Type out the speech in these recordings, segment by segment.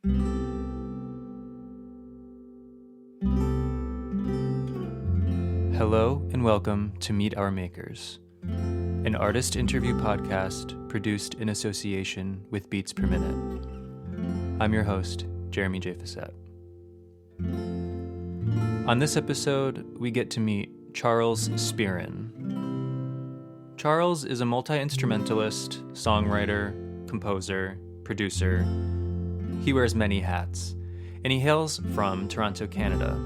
Hello and welcome to Meet Our Makers, an artist interview podcast produced in association with Beats Per Minute. I'm your host, Jeremy J. Facette. On this episode, we get to meet Charles Spearin. Charles is a multi-instrumentalist, songwriter, composer, producer. He wears many hats, and he hails from Toronto, Canada.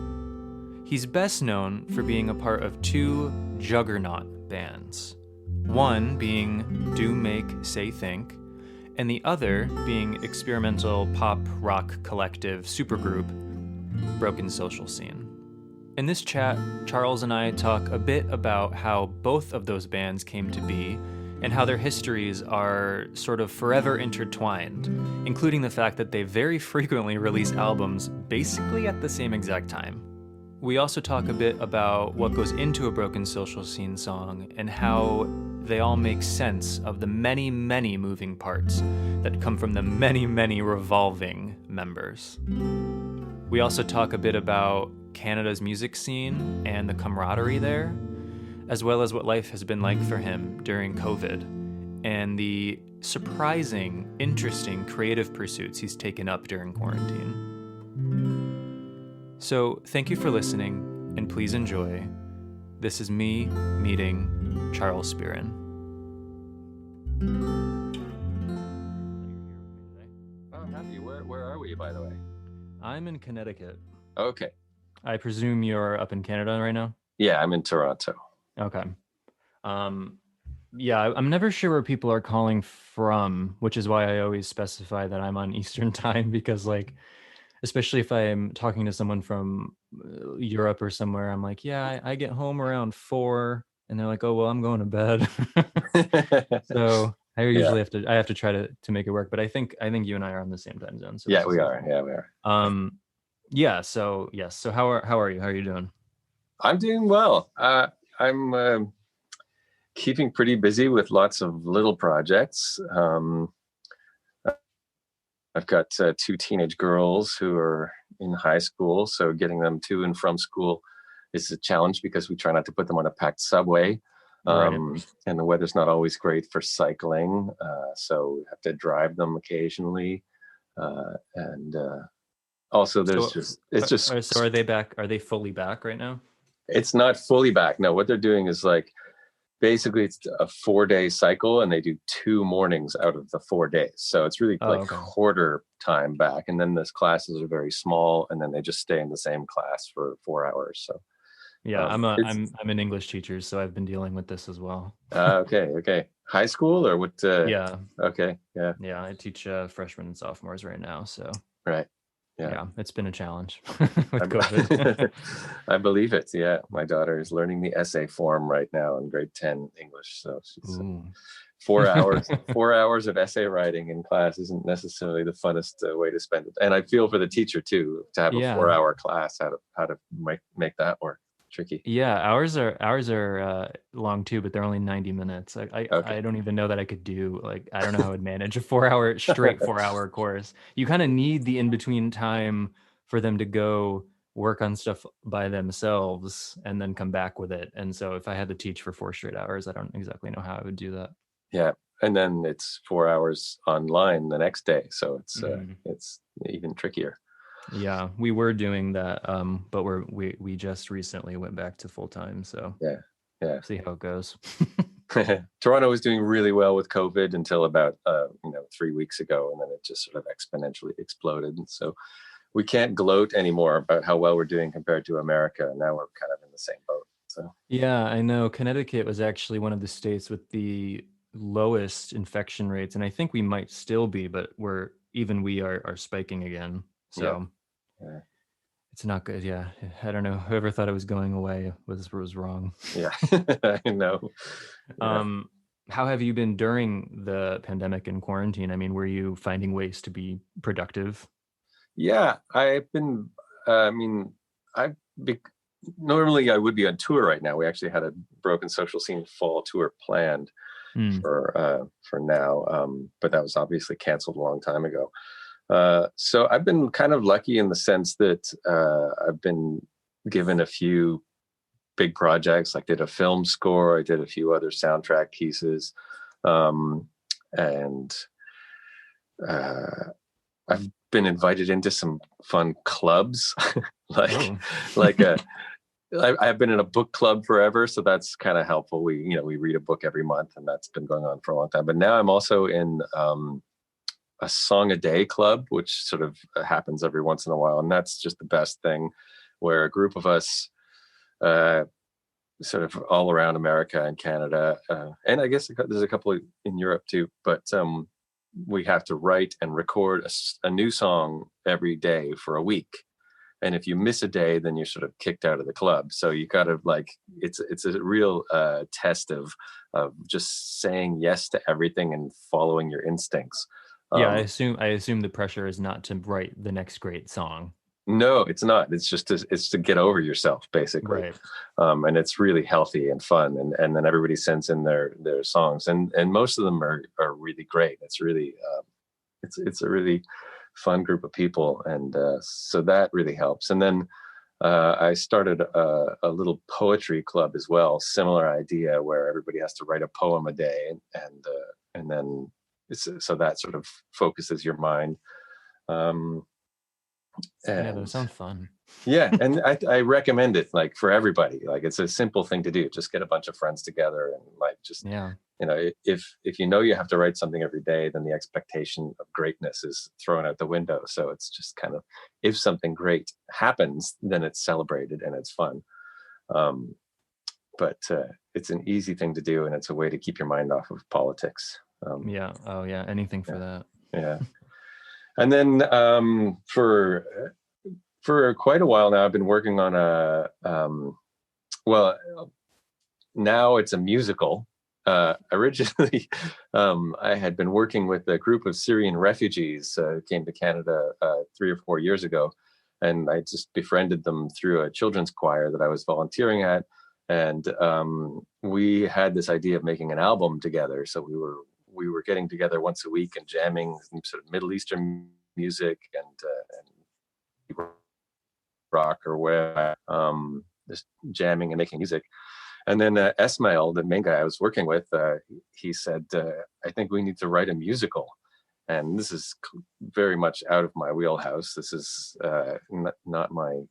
He's best known for being a part of two juggernaut bands, one being Do Make Say Think, and the other being experimental pop rock collective supergroup Broken Social Scene. In this chat, Charles and I talk a bit about how both of those bands came to be and how their histories are sort of forever intertwined, including the fact that they very frequently release albums basically at the same exact time. We also talk a bit about what goes into a Broken Social Scene song and how they all make sense of the many, many moving parts that come from the many, many revolving members. We also talk a bit about Canada's music scene and the camaraderie there, as well as what life has been like for him during COVID and the surprising, interesting creative pursuits he's taken up during quarantine. So thank you for listening, and please enjoy. This is me meeting Charles Spearin. Oh, I'm happy. Where are we, by the way? I'm in Connecticut. Okay. I presume you're up in Canada right now? Yeah, I'm in Toronto. Okay. Yeah, I'm never sure where people are calling from, which is why I always specify that I'm on Eastern time, because especially if I'm talking to someone from Europe or somewhere, I'm like, yeah, I get home around 4, and they're like, oh, well, I'm going to bed. So I usually have to try to make it work. But I think you and I are on the same time zone. So Yeah, we are. Yeah, we are. Yeah. So yes. So how are you? How are you doing? I'm doing well. I'm keeping pretty busy with lots of little projects. I've got 2 teenage girls who are in high school, so getting them to and from school is a challenge because we try not to put them on a packed subway. Right. And the weather's not always great for cycling, so we have to drive them occasionally. And also there's So are they back? Are they fully back right now? It's not fully back. No, what they're doing is basically it's a 4-day cycle, and they do 2 mornings out of the 4 days. So it's really quarter time back. And then those classes are very small, and then they just stay in the same class for 4 hours. So yeah, I'm an English teacher, so I've been dealing with this as well. Okay. High school or what? Yeah. Okay. Yeah. Yeah, I teach freshmen and sophomores right now. So right. Yeah, it's been a challenge with COVID. I believe it. Yeah, my daughter is learning the essay form right now in grade 10 English. So she's 4 hours. 4 hours of essay writing in class isn't necessarily the funnest way to spend it. And I feel for the teacher too, to have a 4-hour class. How to make that work. Tricky. Yeah, ours are long too, but they're only 90 minutes. I don't even know that I could do I don't know how I would manage a 4-hour straight 4-hour course. You kind of need the in-between time for them to go work on stuff by themselves and then come back with it. And so if I had to teach for 4 straight hours, I don't exactly know how I would do that. Yeah. And then it's 4 hours online the next day. So it's even trickier. Yeah, we were doing that, but we just recently went back to full time. So yeah, see how it goes. Toronto was doing really well with COVID until about 3 weeks ago, and then it just sort of exponentially exploded. And so we can't gloat anymore about how well we're doing compared to America. And now we're kind of in the same boat. So yeah, I know Connecticut was actually one of the states with the lowest infection rates, and I think we might still be, but we are spiking again. So yeah. It's not good. Yeah. I don't know. Whoever thought it was going away was wrong. Yeah, I know. Yeah. How have you been during the pandemic and quarantine? I mean, were you finding ways to be productive? Yeah, normally I would be on tour right now. We actually had a Broken Social Scene fall tour planned for now, but that was obviously canceled a long time ago. So I've been kind of lucky in the sense that I've been given a few big projects. Like did a film score, I did a few other soundtrack pieces, and I've been invited into some fun clubs, like like I've been in a book club forever, so that's kind of helpful. We read a book every month, and that's been going on for a long time. But now I'm also in a song a day club, which sort of happens every once in a while, and that's just the best thing, where a group of us, sort of all around America and Canada, and I guess there's a couple in Europe too, but we have to write and record a new song every day for a week. And if you miss a day, then you're sort of kicked out of the club. So you gotta it's a real test of just saying yes to everything and following your instincts. Yeah, I assume the pressure is not to write the next great song. No, it's not. It's just it's to get over yourself, basically. Right. And it's really healthy and fun. And then everybody sends in their songs, and most of them are really great. It's really it's a really fun group of people, and so that really helps. And then I started a little poetry club as well, similar idea, where everybody has to write a poem a day, and then so that sort of focuses your mind. Yeah, that sounds fun. Yeah, and I recommend it, like, for everybody. Like, it's a simple thing to do. Just get a bunch of friends together and just if you have to write something every day, then the expectation of greatness is thrown out the window. So it's just kind of, if something great happens, then it's celebrated and it's fun. But it's an easy thing to do, and it's a way to keep your mind off of politics. Anything for that. Yeah. And then for quite a while now, I've been working on now it's a musical. Originally, I had been working with a group of Syrian refugees who came to Canada 3 or 4 years ago, and I just befriended them through a children's choir that I was volunteering at. And we had this idea of making an album together. So we were getting together once a week and jamming sort of Middle Eastern music and rock or where, just jamming and making music. And then Esmail, the main guy I was working with, he said, I think we need to write a musical. And this is very much out of my wheelhouse. This is not my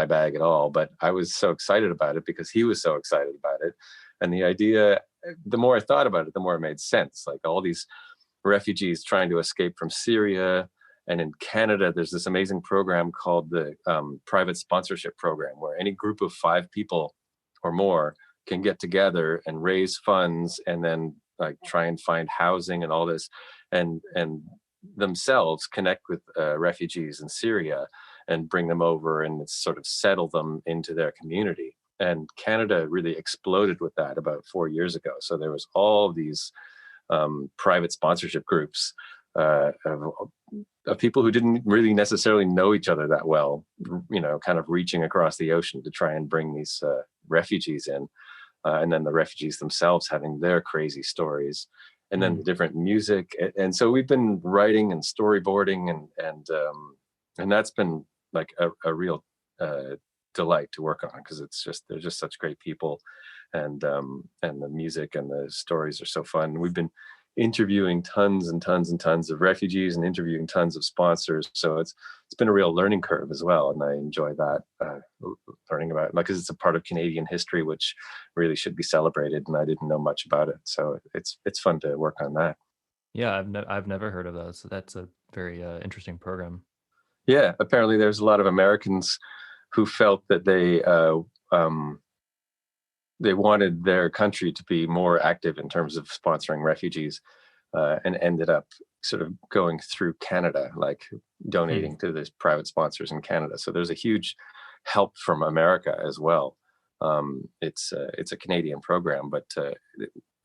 bag at all. But I was so excited about it because he was so excited about it. And the idea, the more I thought about it, the more it made sense. Like, all these refugees trying to escape from Syria. And in Canada, there's this amazing program called the Private Sponsorship Program, where any group of 5 people or more can get together and raise funds, and then try and find housing and all this, and themselves connect with refugees in Syria and bring them over and sort of settle them into their community. And Canada really exploded with that about 4 years ago. So there was all these private sponsorship groups of people who didn't really necessarily know each other that well, kind of reaching across the ocean to try and bring these refugees in. And then the refugees themselves having their crazy stories, and then the different music. And so we've been writing and storyboarding, and that's been like a real delight to work on, because they're just such great people, and the music and the stories are so fun. We've been interviewing tons and tons and tons of refugees and interviewing tons of sponsors, so it's been a real learning curve as well, and I enjoy that, learning about it, because it's a part of Canadian history which really should be celebrated, and I didn't know much about it, so it's fun to work on that. Yeah, I've never heard of those, so that's a very interesting program. Yeah, apparently there's a lot of Americans who felt that they wanted their country to be more active in terms of sponsoring refugees, and ended up sort of going through Canada, like donating to these private sponsors in Canada. So there's a huge help from America as well. It's a Canadian program, but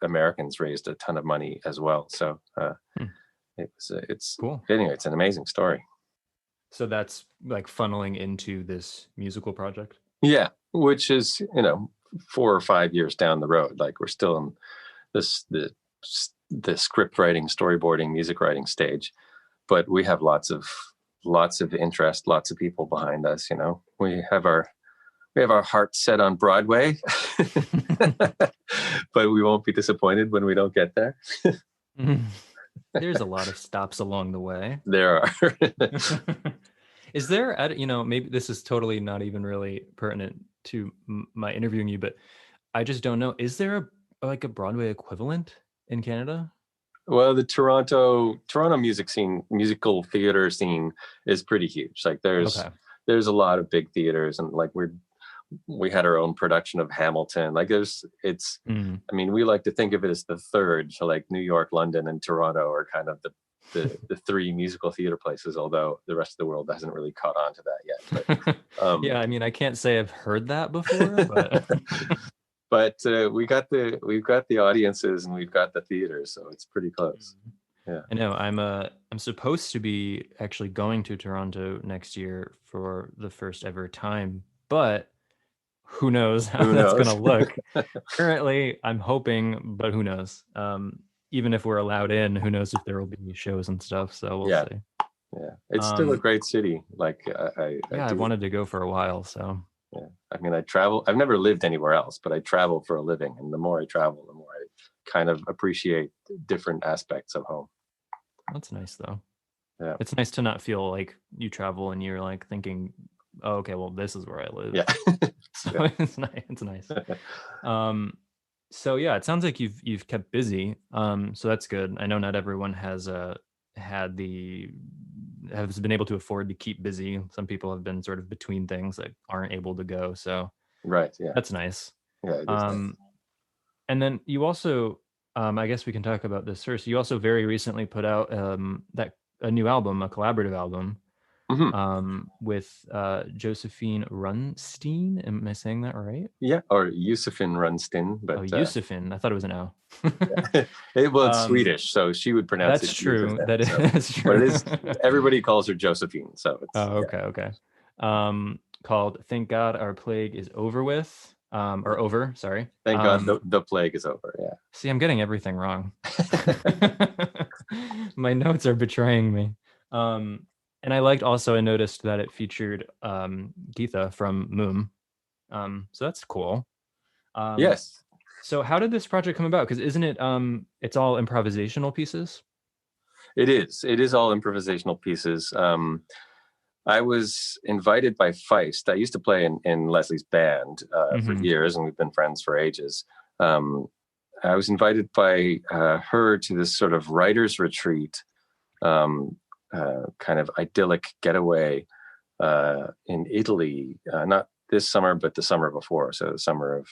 Americans raised a ton of money as well. So it's cool. Anyway, it's an amazing story. So that's like funneling into this musical project? Yeah, which is 4 or 5 years down the road. Like, we're still in the script writing, storyboarding, music writing stage, but we have lots of interest, lots of people behind us. We have our hearts set on Broadway, but we won't be disappointed when we don't get there. There's a lot of stops along the way. There are. Is there, maybe this is totally not even really pertinent to my interviewing you, but I just don't know. Is there a Broadway equivalent in Canada? Well, the Toronto musical theater scene is pretty huge. Like there's a lot of big theaters, and like we had our own production of Hamilton. Like I mean, we like to think of it as the third. So like New York, London, and Toronto are kind of the three musical theater places, although the rest of the world hasn't really caught on to that yet. But, yeah, I mean, I can't say I've heard that before, but but we've got the audiences and we've got the theaters, so it's pretty close. Yeah, I know. I'm supposed to be actually going to Toronto next year for the first ever time, but who knows how that's going to look. Currently, I'm hoping, but who knows? Even if we're allowed in, who knows if there will be shows and stuff. So we'll see. Yeah, it's still a great city. Like I wanted to go for a while. So yeah, I mean, I travel. I've never lived anywhere else, but I travel for a living, and the more I travel, the more I kind of appreciate different aspects of home. That's nice, though. Yeah, it's nice to not feel like you travel and you're like thinking, oh, okay, well, this is where I live. Yeah, so it's nice. It's nice. So yeah, it sounds like you've kept busy. So that's good. I know not everyone has been able to afford to keep busy. Some people have been sort of between things that aren't able to go. So right, yeah, that's nice. Yeah, it is nice. And then you also, I guess we can talk about this first. You also very recently put out a new album, a collaborative album. With Josefin Runsteen. Am I saying that right? Yeah, or Josefin Runsteen. But Josefin. I thought it was an O. It's Swedish, so she would pronounce it. That's true. That's true. But it is. Everybody calls her Josephine. So it's. Okay. Called "Thank God Our Plague Is Over With." Or over. Sorry. Thank God the plague is over. Yeah. See, I'm getting everything wrong. My notes are betraying me. And I noticed that it featured Geetha from Moom. So that's cool. Yes. So how did this project come about? Because isn't it, it's all improvisational pieces? It is. It is all improvisational pieces. I was invited by Feist. I used to play in Leslie's band for years, and we've been friends for ages. I was invited by her to this sort of writer's retreat, kind of idyllic getaway in Italy, not this summer, but the summer before. So the summer of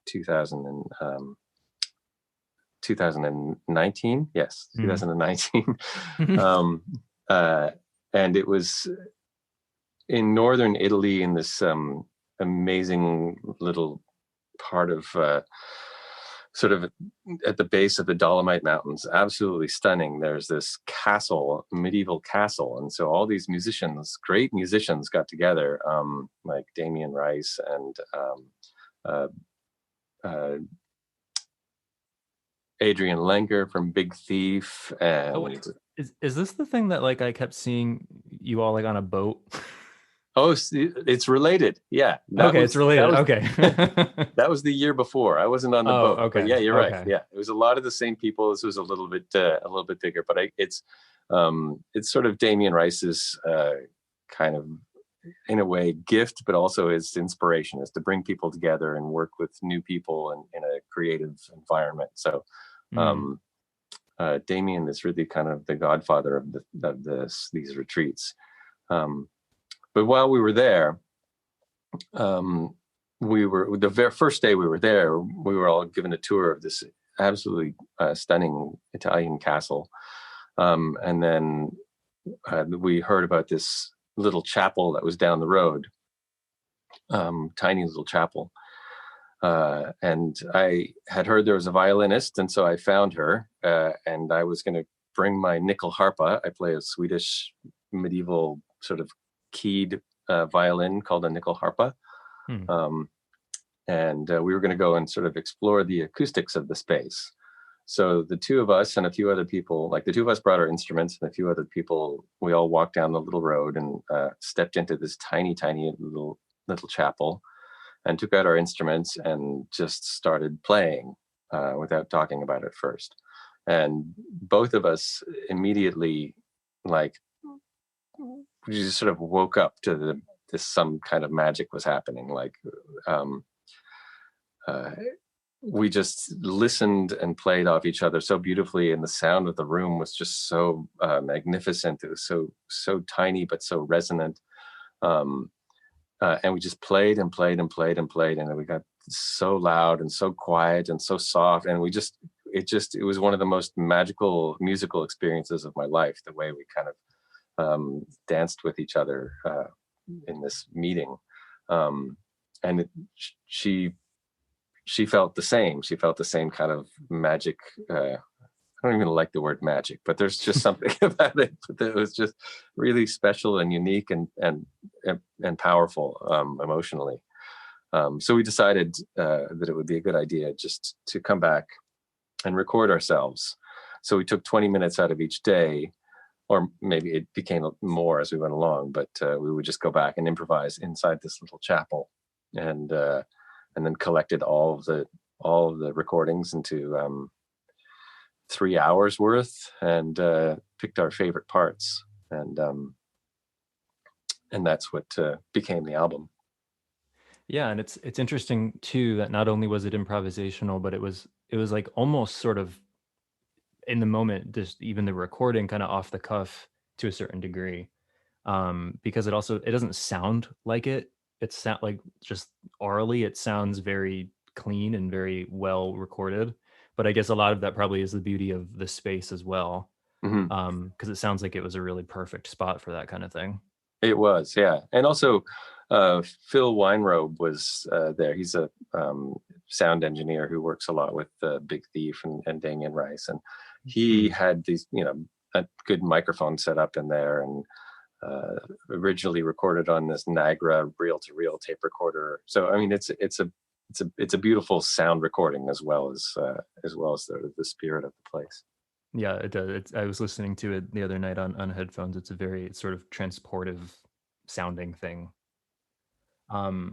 2019. Yes, 2019. And it was in northern Italy in this amazing little part of sort of at the base of the Dolomite Mountains, absolutely stunning. There's this castle, medieval castle. And so all these musicians, great musicians got together, like Damien Rice and Adrian Lenker from Big Thief. And is this the thing that like I kept seeing you all like on a boat? Oh, it's related. Yeah. It's related. That was the year before. I wasn't on the boat. Okay. But yeah, you're right. Yeah, it was a lot of the same people. This was a little bit bigger, but it's sort of Damien Rice's kind of, in a way, gift, but also his inspiration is to bring people together and work with new people in a creative environment. So Damien is really kind of the godfather of these retreats. But while we were there, the very first day we were there, we were all given a tour of this absolutely stunning Italian castle. And then we heard about this little chapel that was down the road, tiny little chapel. And I had heard there was a violinist, and so I found her, and I was going to bring my nyckelharpa. I play a Swedish medieval sort of keyed violin called a nyckelharpa. And we were going to go and sort of explore the acoustics of the space. So the two of us and a few other people, like the two of us brought our instruments, and a few other people, we all walked down the little road and stepped into this tiny, tiny little chapel, and took out our instruments and just started playing without talking about it first. And both of us immediately, like, we just sort of woke up to this some kind of magic was happening. Like, we just listened and played off each other so beautifully, and the sound of the room was just so magnificent. It was so tiny but so resonant, and we just played and played and played and played, and we got so loud and so quiet and so soft, and it was one of the most magical musical experiences of my life, the way we kind of danced with each other in this meeting. And she felt the same. She felt the same kind of magic. I don't even like the word magic, but there's just something about it that was just really special and unique and powerful emotionally. So we decided that it would be a good idea just to come back and record ourselves. So we took 20 minutes out of each day, or maybe it became more as we went along, but we would just go back and improvise inside this little chapel, and then collected all of the recordings into 3 hours worth, and picked our favorite parts, and that's what became the album. Yeah, and it's interesting too that not only was it improvisational, but it was like almost sort of in the moment, just even the recording kind of off the cuff to a certain degree, because it doesn't sound like it. It sound like just orally, it sounds very clean and very well recorded. But I guess a lot of that probably is the beauty of the space as well, because it sounds like it was a really perfect spot for that kind of thing. It was, yeah. And also, Phil Weinrobe was there. He's a sound engineer who works a lot with Big Thief and Damien Rice, and he had these, a good microphone set up in there, and originally recorded on this Nagra reel-to-reel tape recorder. So I mean, it's a beautiful sound recording as well as the spirit of the place. Yeah, it does. I was listening to it the other night on headphones. It's a very sort of transportive sounding thing. I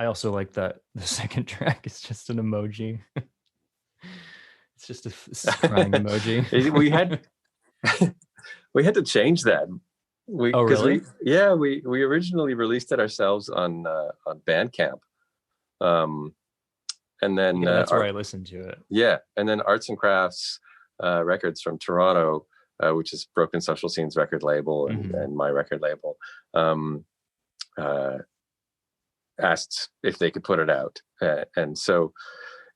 also like that the second track is just an emoji. It's just a crying emoji. we had to change that. Oh, really? We originally released it ourselves on Bandcamp, and then that's where I listened to it. Yeah, and then Arts and Crafts Records from Toronto, which is Broken Social Scene's record label and my record label, asked if they could put it out, and so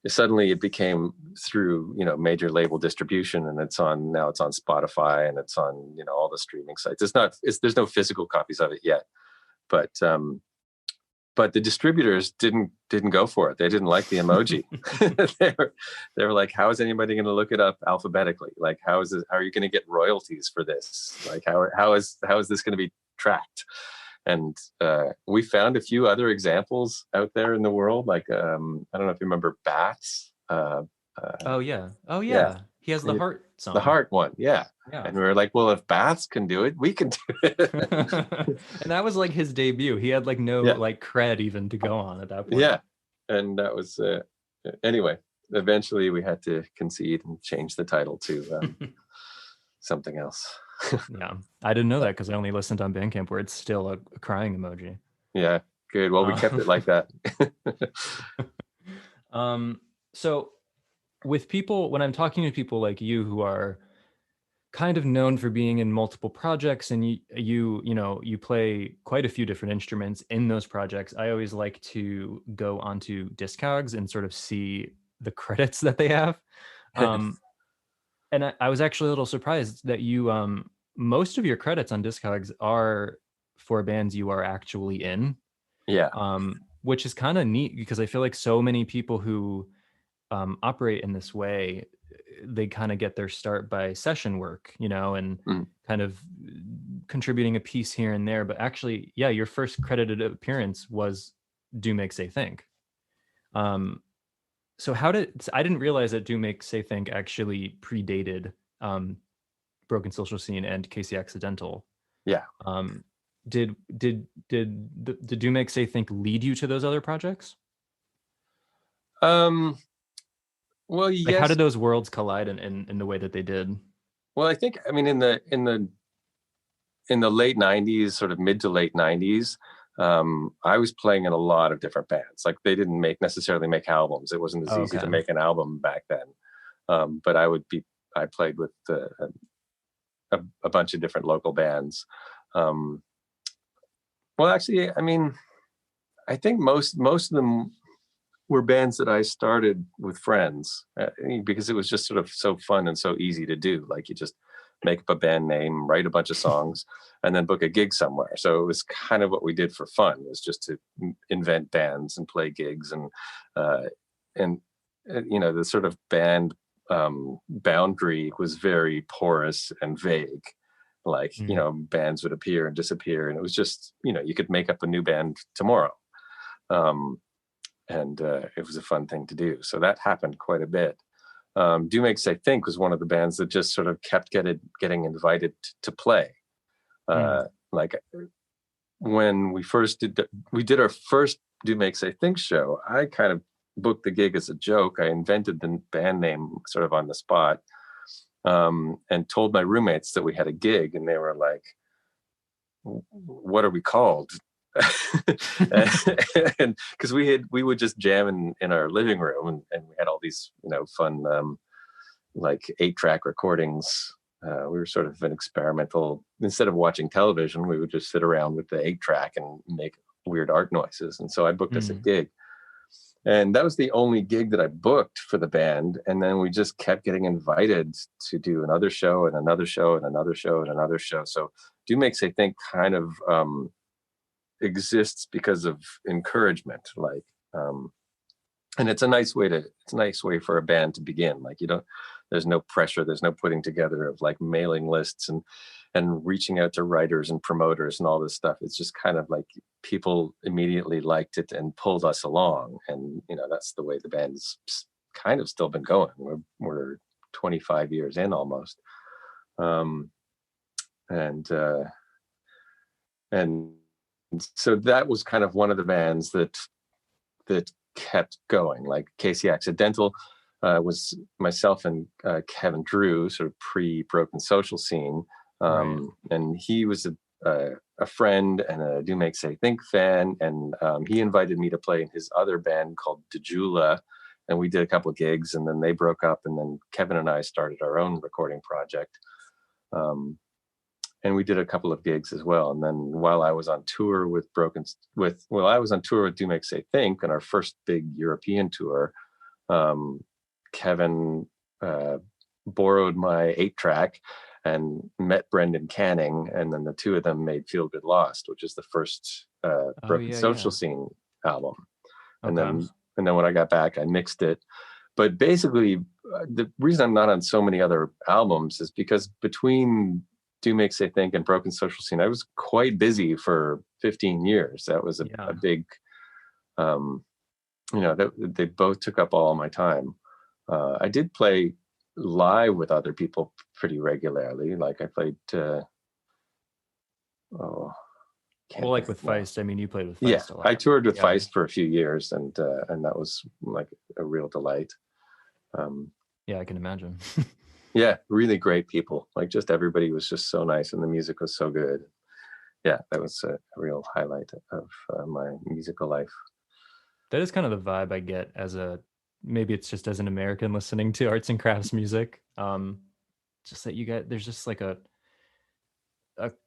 suddenly it became through major label distribution, and it's on Spotify, and it's on all the streaming sites. There's no physical copies of it yet, but the distributors didn't go for it. They didn't like the emoji. they were like, how is anybody going to look it up alphabetically? Like, how are you going to get royalties for this? Like, how is this going to be tracked? And we found a few other examples out there in the world. Like, I don't know if you remember Bats. Oh yeah. He has the heart song. The heart one, yeah. And we were like, well, if Bats can do it, we can do it. And that was like his debut. He had like no like cred even to go on at that point. Yeah, and that was anyway. Eventually, we had to concede and change the title to something else. Yeah, I didn't know that because I only listened on Bandcamp, where it's still a crying emoji. Yeah, good. Well, we kept it like that. So with people, when I'm talking to people like you who are kind of known for being in multiple projects, and you play quite a few different instruments in those projects, I always like to go onto Discogs and sort of see the credits that they have. And I was actually a little surprised that you, most of your credits on Discogs are for bands you are actually in. Yeah. Which is kind of neat, because I feel like so many people who operate in this way, they kind of get their start by session work, and kind of contributing a piece here and there. But actually, yeah, your first credited appearance was Do Make Say Think. So I didn't realize that Do Make Say Think actually predated Broken Social Scene and Casey Accidental. Yeah. Um, did Do Make Say Think lead you to those other projects? Um, well, Like, how yes. did those worlds collide in the way that they did? Well, I think, I mean, in the late 90s, sort of mid to late 90s, I was playing in a lot of different bands. Like, they didn't necessarily make albums. It wasn't as Oh, easy okay. to make an album back then. But I played with a bunch of different local bands. Um, well, actually, I mean, I think most of them were bands that I started with friends, because it was just sort of so fun and so easy to do. Like, you just make up a band name, write a bunch of songs, and then book a gig somewhere. So it was kind of what we did for fun, was just to invent bands and play gigs, uh, and you know, the sort of band boundary was very porous and vague. Like, you know, bands would appear and disappear, and it was just, you know, you could make up a new band tomorrow. And it was a fun thing to do. So that happened quite a bit. Do Make Say Think was one of the bands that just sort of kept getting invited to play. Like, when we did our first Do Make Say Think show, I kind of booked the gig as a joke. I invented the band name sort of on the spot, and told my roommates that we had a gig, and they were like, "What are we called?" And because we would just jam in our living room, and we had all these, you know, fun like 8-track recordings. We were sort of an experimental. Instead of watching television, we would just sit around with the 8-track and make weird art noises. And so I booked us a gig, and that was the only gig that I booked for the band. And then we just kept getting invited to do another show and another show and another show and another show. So Do Make Say Think kind of exists because of encouragement. Like, and it's a nice way for a band to begin. Like, there's no pressure, there's no putting together of like mailing lists and reaching out to writers and promoters and all this stuff. It's just kind of like people immediately liked it and pulled us along, and, you know, that's the way the band's kind of still been going. We're 25 years in almost. And so that was kind of one of the bands that kept going. Like, Casey Accidental was myself and Kevin Drew, sort of pre-Broken Social Scene, and he was a friend and a Do Make Say Think fan, and he invited me to play in his other band called Dejula, and we did a couple of gigs, and then they broke up, and then Kevin and I started our own recording project. And we did a couple of gigs as well. And then while I was on tour with Do Make Say Think, and our first big European tour, Kevin borrowed my 8-track and met Brendan Canning, and then the two of them made Feel Good Lost, which is the first Broken Social Scene album. And then when I got back, I mixed it. But basically, the reason I'm not on so many other albums is because between Do Make Say Think and Broken Social Scene, I was quite busy for 15 years. That was a big, you know, they both took up all my time. I did play live with other people pretty regularly. Like, I played, like with Feist. I mean, you played with Feist a lot. I toured with Feist for a few years, and that was like a real delight. Yeah, I can imagine. Yeah, really great people. Like, just everybody was just so nice, and the music was so good. Yeah, that was a real highlight of my musical life. That is kind of the vibe I get maybe it's just as an American listening to arts and crafts music. Just that there's just like a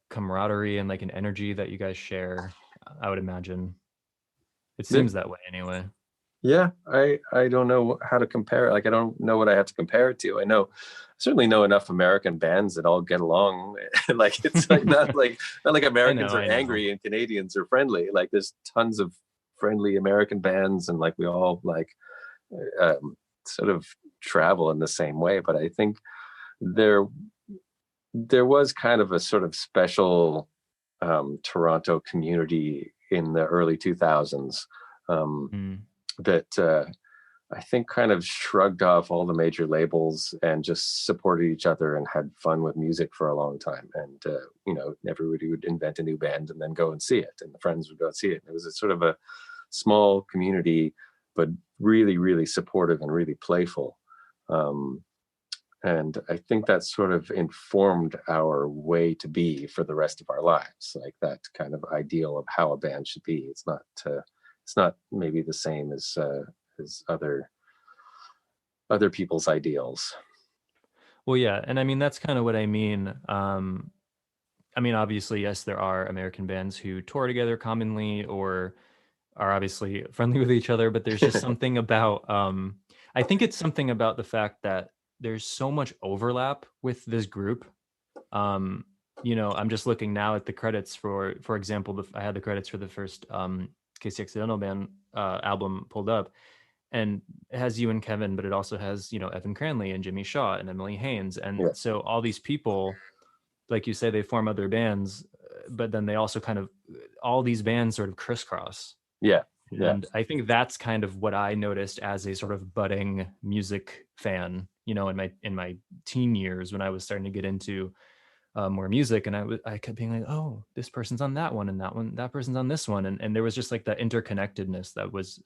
camaraderie and like an energy that you guys share. I would imagine. It seems that way anyway. Yeah, I don't know how to compare it. Like, I don't know what I have to compare it to. I certainly know enough American bands that all get along. Like, it's like not like Americans are angry and Canadians are friendly. Like, there's tons of friendly American bands, and like we all like sort of travel in the same way. But I think there was kind of a sort of special Toronto community in the early 2000s. That I think kind of shrugged off all the major labels and just supported each other and had fun with music for a long time. And, everybody would invent a new band and then go and see it. And the friends would go and see it. It was a sort of a small community, but really, really supportive and really playful. And I think that sort of informed our way to be for the rest of our lives, like that kind of ideal of how a band should be. It's not maybe the same as other people's ideals. Well, yeah, and I mean that's kind of what I mean. I mean, obviously, yes, there are American bands who tour together commonly or are obviously friendly with each other, but there's just something about I think it's something about the fact that there's so much overlap with this group. I'm just looking now at the credits for example, I had the credits for the first Casey Accidental Band album pulled up, and it has you and Kevin, but it also has, Evan Cranley and Jimmy Shaw and Emily Haynes. And so all these people, like you say, they form other bands, but then they also kind of, all these bands sort of crisscross. Yeah. And I think that's kind of what I noticed as a sort of budding music fan, in my teen years when I was starting to get into more music, and I kept being like, oh, this person's on that one, and that person's on this one, and there was just like that interconnectedness that was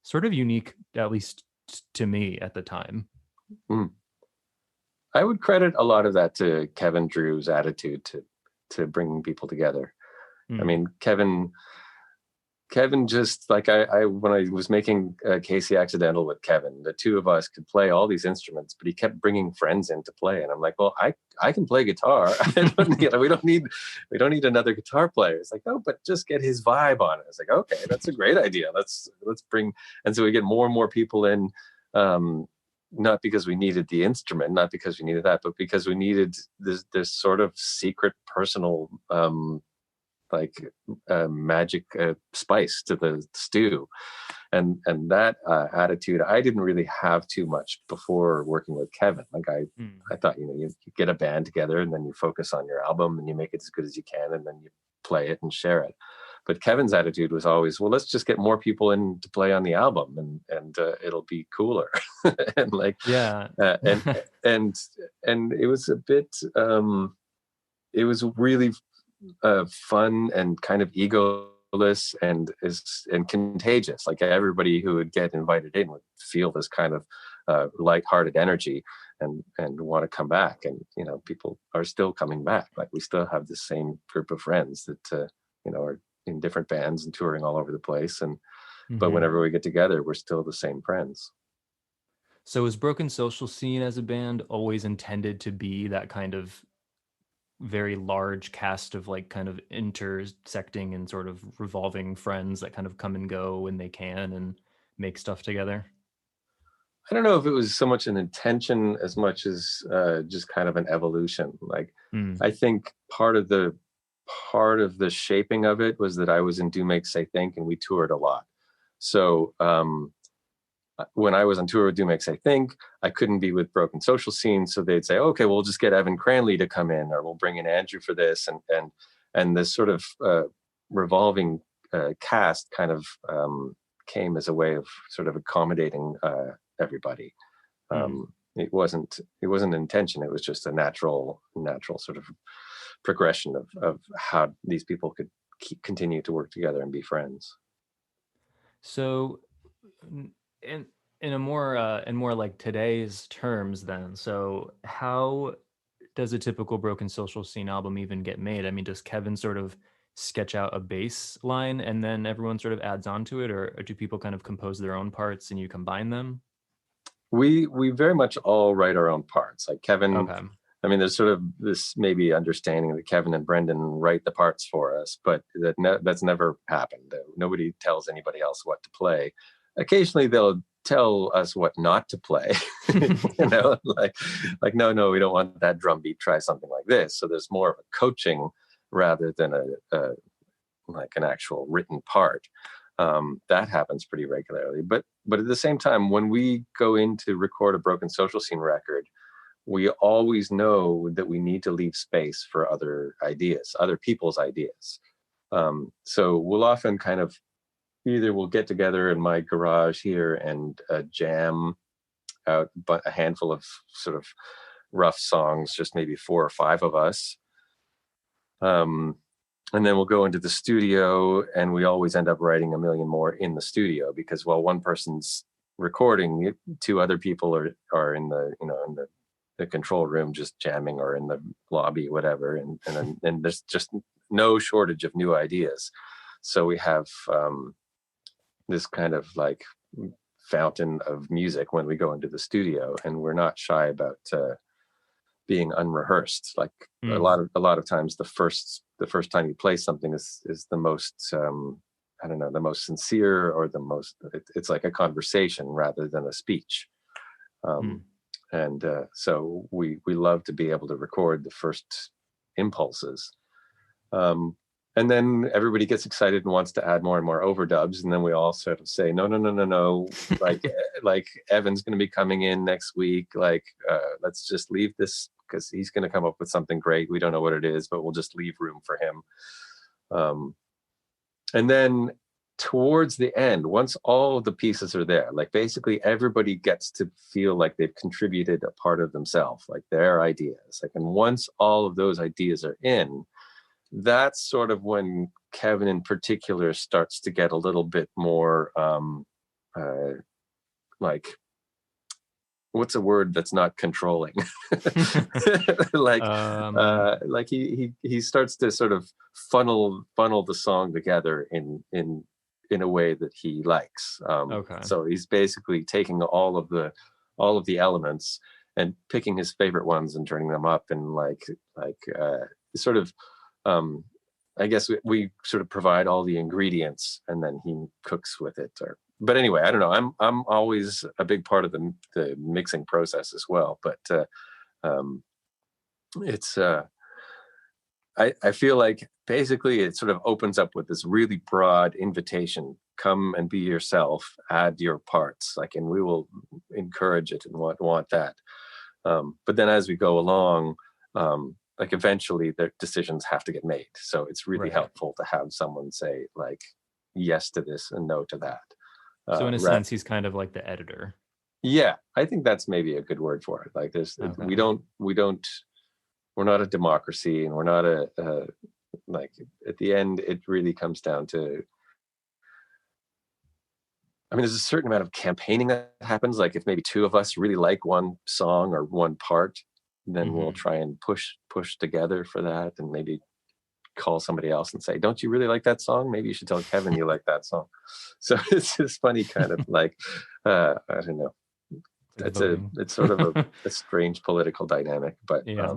sort of unique, at least to me at the time. I would credit a lot of that to Kevin Drew's attitude to bringing people together. I mean, Kevin just like I when I was making Casey Accidental with Kevin, the two of us could play all these instruments, but he kept bringing friends in to play, and I'm like, well, I can play guitar. We don't need another guitar player. It's like, oh, but just get his vibe on it. It's like, okay, that's a great idea. Let's bring, and so we get more and more people in, not because we needed the instrument, not because we needed that, but because we needed this sort of secret personal magic spice to the stew, and that attitude I didn't really have too much before working with Kevin. Like I thought, you get a band together and then you focus on your album and you make it as good as you can and then you play it and share it. But Kevin's attitude was always, well, let's just get more people in to play on the album and it'll be cooler. And and it was a bit it was really fun and kind of egoless and contagious. Like everybody who would get invited in would feel this kind of lighthearted energy and want to come back. And people are still coming back. Like we still have the same group of friends that are in different bands and touring all over the place. And but whenever we get together, we're still the same friends. So is Broken Social Scene as a band always intended to be that kind of very large cast of like kind of intersecting and sort of revolving friends that kind of come and go when they can and make stuff together? I don't know if it was so much an intention as much as just kind of an evolution. Like I think part of the shaping of it was that I was in Do Make Say Think and we toured a lot. So when I was on tour with Do Make Say Think, I couldn't be with Broken Social Scene, so they'd say, okay, we'll just get Evan Cranley to come in, or we'll bring in Andrew for this, and this sort of revolving cast kind of came as a way of sort of accommodating everybody. It wasn't intention; it was just a natural sort of progression of how these people could continue to work together and be friends. So, in a more like today's terms, then, so how does a typical Broken Social Scene album even get made? I mean, does Kevin sort of sketch out a bass line and then everyone sort of adds on to it, or do people kind of compose their own parts and you combine them? We very much all write our own parts. Like Kevin, okay. I mean, there's sort of this maybe understanding that Kevin and Brendan write the parts for us, but that's never happened. Nobody tells anybody else what to play. Occasionally they'll tell us what not to play, like, no, we don't want that drum beat. Try something like this. So there's more of a coaching rather than like an actual written part. That happens pretty regularly. But at the same time, when we go in to record a Broken Social Scene record, we always know that we need to leave space for other ideas, other people's ideas. So we'll often kind of either we'll get together in my garage here and jam out but a handful of sort of rough songs, just maybe 4 or 5 of us. And then we'll go into the studio, and we always end up writing a million more in the studio, because while one person's recording, 2 other people are in the, you know, in the control room just jamming, or in the lobby, whatever. And there's just no shortage of new ideas. So we have this kind of like fountain of music when we go into the studio, and we're not shy about being unrehearsed. Like a lot of times the first time you play something is the most I don't know, the most sincere, or the most, it's like a conversation rather than a speech. And so we love to be able to record the first impulses. And then everybody gets excited and wants to add more and more overdubs, and then we all sort of say, no, like Evan's going to be coming in next week, like let's just leave this, because he's going to come up with something great. We don't know what it is, but we'll just leave room for him. And then towards the end, once all of the pieces are there, like basically everybody gets to feel like they've contributed a part of themselves, like their ideas. Like, and once all of those ideas are in, that's sort of when Kevin in particular starts to get a little bit more like, what's a word that's not controlling? Like he starts to sort of funnel the song together in a way that he likes. Okay. So he's basically taking all of the elements and picking his favorite ones and turning them up, and like sort of I guess we sort of provide all the ingredients, and then he cooks with it. But anyway, I don't know. I'm always a big part of the mixing process as well. But it's I feel like basically it sort of opens up with this really broad invitation: come and be yourself, add your parts, like, and we will encourage it and want that. But then as we go along, like eventually the decisions have to get made. So it's really helpful to have someone say like yes to this and no to that. So in a sense, he's kind of like the editor. Yeah, I think that's maybe a good word for it. Like there's, we're not a democracy, and we're not a like, at the end, it really comes down to, I mean, there's a certain amount of campaigning that happens. Like if maybe 2 of us really like one song or one part, then we'll try and push together for that, and maybe call somebody else and say, don't you really like that song? Maybe you should tell Kevin you like that song. So it's this funny kind of like, I don't know. It's sort of a strange political dynamic, but yeah.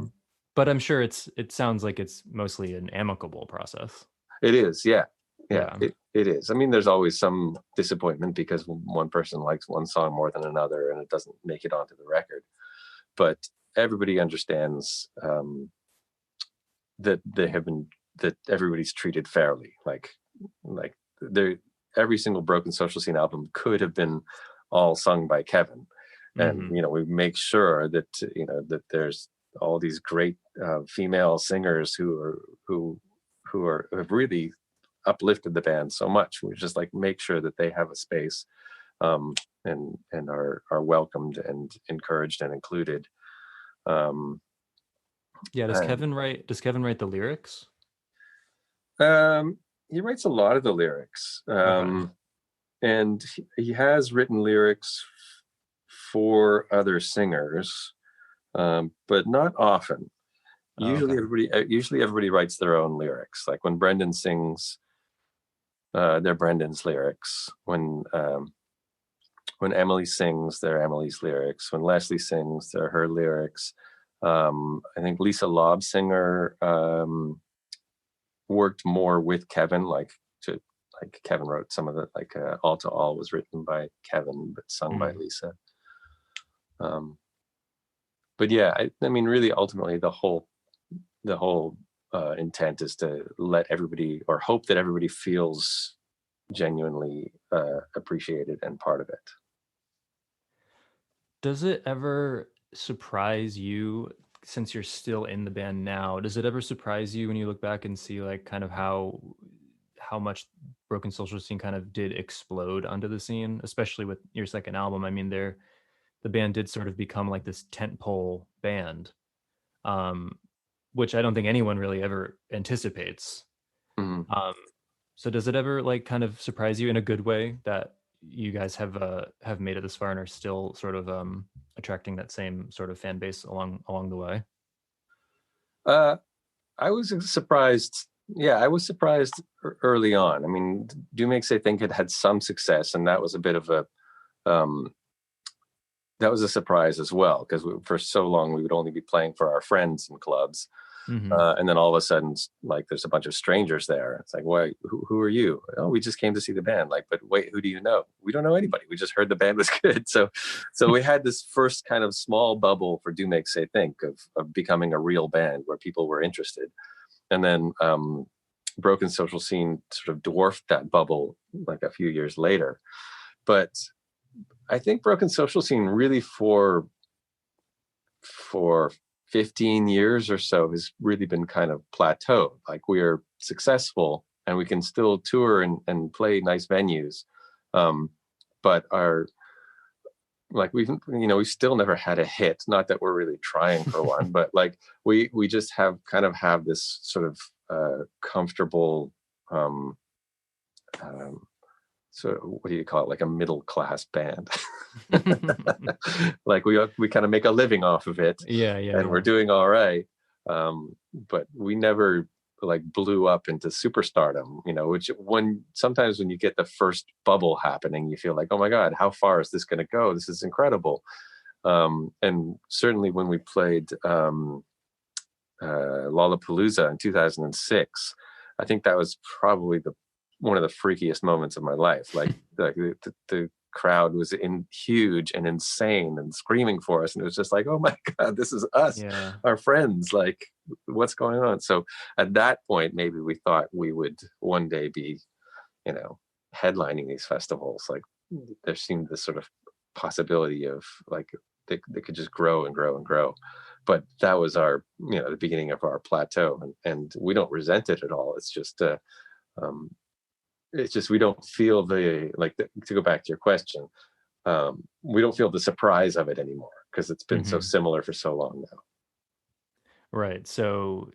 But I'm sure it sounds like it's mostly an amicable process. It is, yeah. It is. I mean, there's always some disappointment because one person likes one song more than another, and it doesn't make it onto the record. But everybody understands that everybody's treated fairly. Like every single Broken Social Scene album could have been all sung by Kevin, and we make sure that that there's all these great female singers who have really uplifted the band so much. We just like make sure that they have a space, and are welcomed and encouraged and included. Does Kevin write the lyrics? He writes a lot of the lyrics. And he has written lyrics for other singers, but not often. Usually everybody writes their own lyrics. Like when Brendan sings, they're Brendan's lyrics. When Emily sings, they're Emily's lyrics. When Leslie sings, they're her lyrics. I think Lisa Lobsinger worked more with Kevin, like Kevin wrote some of it, like All to All was written by Kevin but sung by Lisa. But yeah, I mean, really, ultimately, the whole intent is to let everybody, or hope that everybody feels genuinely appreciated and part of it. Does it ever surprise you, since you're still in the band now, does it ever surprise you when you look back and see like kind of how much Broken Social Scene kind of did explode onto the scene, especially with your second album. I mean, the band did sort of become like this tentpole band, um, which I don't think anyone really ever anticipates. Mhm. So does it ever like kind of surprise you in a good way that you guys have made it this far and are still sort of attracting that same sort of fan base along the way? Uh, I was surprised. Yeah, I was surprised early on. I mean, Do Makes I Think it had some success, and that was a bit of a um, that was a surprise as well, because for so long we would only be playing for our friends in clubs, Hmm. and then all of a sudden, like, there's a bunch of strangers there. It's like, why? Who are you? Oh, we just came to see the band. Like, but wait, who do you know? We don't know anybody. We just heard the band was good. So we had this first kind of small bubble for Do Makes I Think of becoming a real band where people were interested, and then Broken Social Scene sort of dwarfed that bubble like a few years later. But I think Broken Social Scene really for 15 years or so has really been kind of plateaued. Like, we're successful and we can still tour and play nice venues, but our like we still never had a hit. Not that we're really trying for one, but like we just have this sort of comfortable um, um, so what do you call it, like a middle class band. Like, we kind of make a living off of it, Yeah, yeah, and yeah. we're doing all right, but we never like blew up into superstardom, which sometimes when you get the first bubble happening, you feel like, oh my god, how far is this going to go? This is incredible. And certainly when we played Lollapalooza in 2006, I think that was probably one of the freakiest moments of my life. Like, the crowd was huge and insane and screaming for us, and it was just like, oh my god, this is us, Yeah. our friends. Like, what's going on? So at that point, maybe we thought we would one day be, headlining these festivals. Like, there seemed this sort of possibility of like they could just grow and grow and grow. But that was the beginning of our plateau, and we don't resent it at all. Um, it's just we don't feel to go back to your question, we don't feel the surprise of it anymore because it's been so Hmm. similar for so long now. Right. So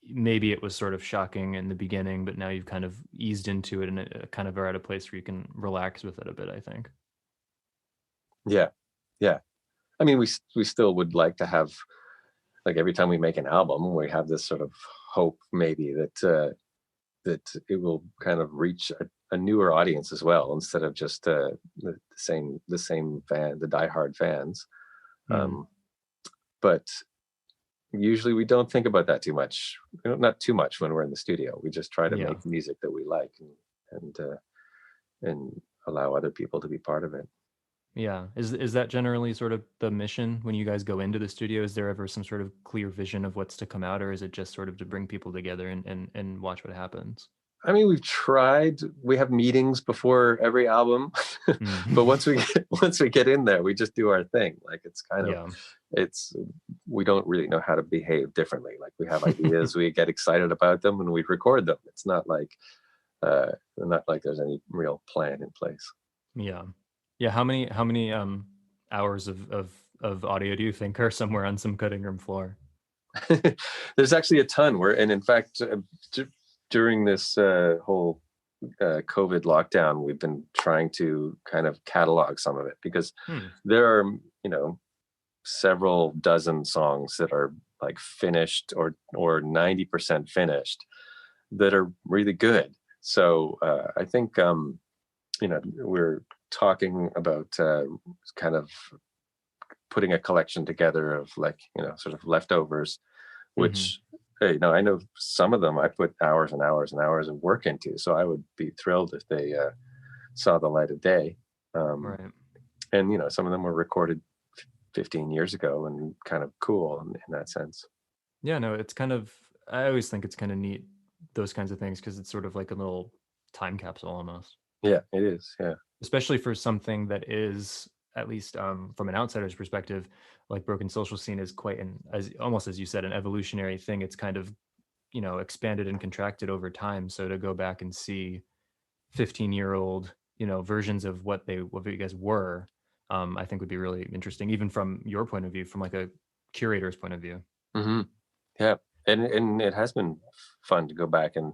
maybe it was sort of shocking in the beginning, but now you've kind of eased into it and kind of are at a place where you can relax with it a bit, I think. Yeah, yeah. I mean, we still would like to have, like, every time we make an album, we have this sort of hope maybe that it will kind of reach a newer audience as well, instead of just the same fan, the diehard fans. Mm. Um, but usually we don't think about that too much. Not too much when we're in the studio. We just try to Yeah. make music that we like, and allow other people to be part of it. Yeah. Is that generally sort of the mission when you guys go into the studio? Is there ever some sort of clear vision of what's to come out, or is it just sort of to bring people together and watch what happens? I mean, we've tried. We have meetings before every album, but Mm. once we get in there, we just do our thing. Like, Yeah. it's we don't really know how to behave differently. Like, we have ideas, we get excited about them, and we record them. It's not like there's any real plan in place. Yeah. Yeah. How many hours of audio do you think are somewhere on some cutting room floor? There's actually a ton. And in fact, during this whole COVID lockdown, we've been trying to kind of catalog some of it, because Hmm. there are, several dozen songs that are like finished or 90% finished that are really good. So I think we're talking about kind of putting a collection together of, like, sort of leftovers, Hmm. which, hey, I know some of them I put hours and hours and hours of work into. So I would be thrilled if they saw the light of day. Um, Right. and some of them were recorded 15 years ago and kind of cool in that sense. Yeah, no, it's kind of, I always think it's kind of neat, those kinds of things, because it's sort of like a little time capsule almost, Yeah, it is. Yeah. especially for something that is, at least from an outsider's perspective, like Broken Social Scene is quite an, as almost as you said, an evolutionary thing. It's kind of, expanded and contracted over time. So to go back and see 15-year-old, versions of what you guys were, I think would be really interesting, even from your point of view, from like a curator's point of view. Mm-hmm. Yeah, and it has been fun to go back and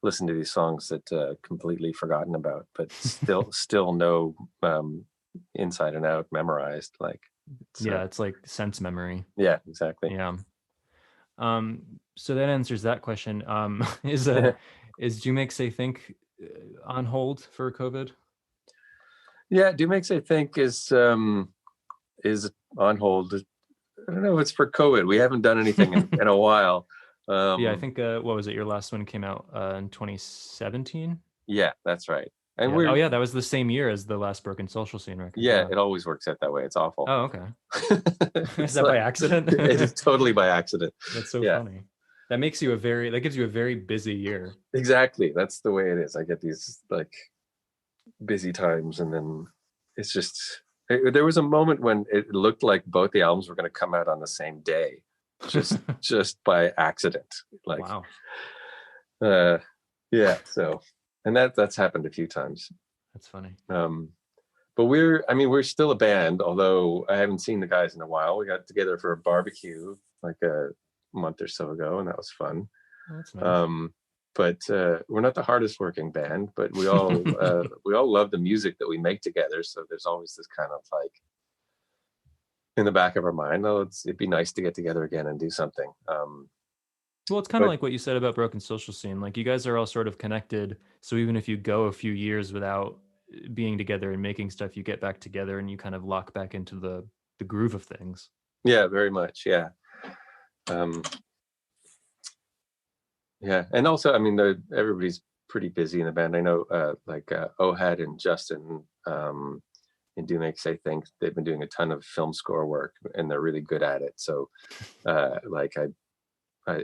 listen to these songs that completely forgotten about, but still know inside and out, memorized. Like, it's like sense memory. Yeah, exactly. Yeah. So that answers that question. Is Do Make Say Think on hold for COVID? Yeah, Do Make Say Think is on hold. I don't know if it's for COVID. We haven't done anything in a while. Yeah, I think what was it? Your last one came out in 2017. Yeah, that's right. And that was the same year as the last Broken Social Scene record. Yeah, it always works out that way. It's awful. Oh, okay. Is that by accident? It is totally by accident. That's so funny. That gives you a very busy year. Exactly. That's the way it is. I get these like busy times, and then it's just there was a moment when it looked like both the albums were going to come out on the same day, just by accident. Like, wow. Yeah. So, and that's happened a few times. That's funny. But we're still a band, although I haven't seen the guys in a while. We got together for a barbecue like a month or so ago, and that was fun. Oh, that's nice. But we're not the hardest working band, but we all love the music that we make together. So there's always this kind of like in the back of our mind, it'd be nice to get together again and do something. Well, it's kind of like what you said about Broken Social Scene. Like, you guys are all sort of connected. So even if you go a few years without being together and making stuff, you get back together and you kind of lock back into the groove of things. Yeah, very much. Yeah. Yeah. And also, everybody's pretty busy in the band. I know Ohad and Justin in Do Make Say Think, they've been doing a ton of film score work and they're really good at it. So and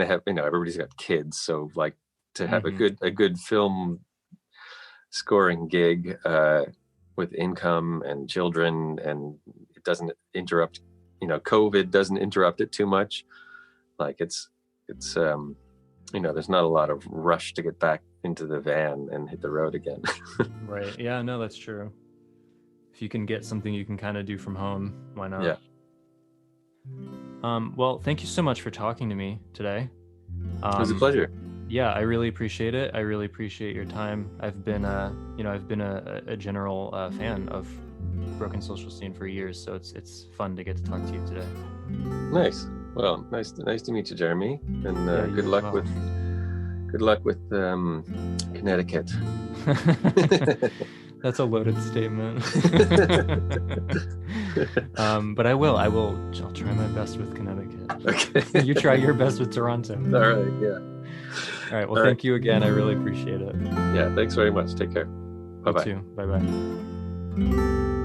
they have, everybody's got kids. So like to have a good film scoring gig with income and children, and it doesn't interrupt, COVID doesn't interrupt it too much. Like it's there's not a lot of rush to get back into the van and hit the road again. Right. Yeah, no, that's true. If you can get something you can kind of do from home, why not? Yeah. Well, thank you so much for talking to me today. It was a pleasure. Yeah, I really appreciate it. I really appreciate your time. I've been a general fan of Broken Social Scene for years, so it's fun to get to talk to you today. Nice. Well, nice to meet you, Jeremy, and good luck with Connecticut. That's a loaded statement. But I'll try my best with Connecticut. Okay. You try your best with Toronto. All right. Yeah. All right. Well, thank you again. I really appreciate it. Yeah. Thanks very much. Take care. Bye-bye. You too. Bye-bye.